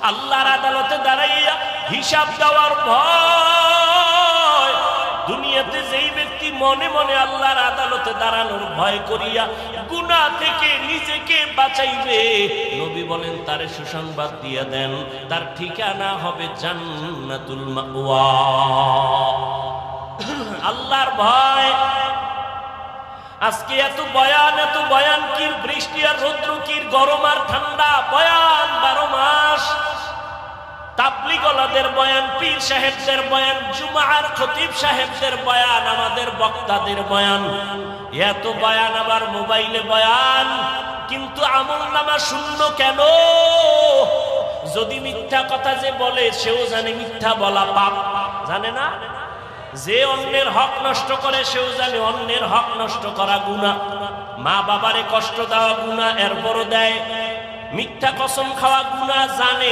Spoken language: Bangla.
আল্লাহর আদালতে দাঁড়াইয়া হিসাব দেওয়ার ভয়। দুনিয়াতে যেই ব্যক্তি মনে মনে আল্লাহর আদালতে দাঁড়ানোর ভয় করিয়া গুনাহ থেকে নিজেকে বাঁচাইবে, নবী বলেন তারে সুসংবাদ দিয়ে দেন, তার ঠিকানা হবে জান্নাতুল মাওয়া। আল্লাহর ভয়। আজকে এত বয়ান কি, বৃষ্টি আর রৌদ্র কি, গরম আর ঠান্ডা, বয়ান 12 মাস। তাবলীগওয়ালাদের বয়ান, পীর সাহেবদের বয়ান, জুমার খতিব সাহেবদের বয়ান, আমাদের বক্তাদের বয়ান, এত বয়ান, আবার মোবাইলে বয়ান, কিন্তু আমলনামা শূন্য কেন? যদি মিথ্যা কথা যে বলে সেও জানে মিথ্যা বলা পাপ, জানে না? যে অন্যের হক নষ্ট করে সেও জানে অন্যের হক নষ্ট করা গুনাহ। মা বাবারে কষ্ট দেওয়া গুনাহ, এরপরও দেয়। মিথ্যা কসম খাওয়া গুনাহ, জানে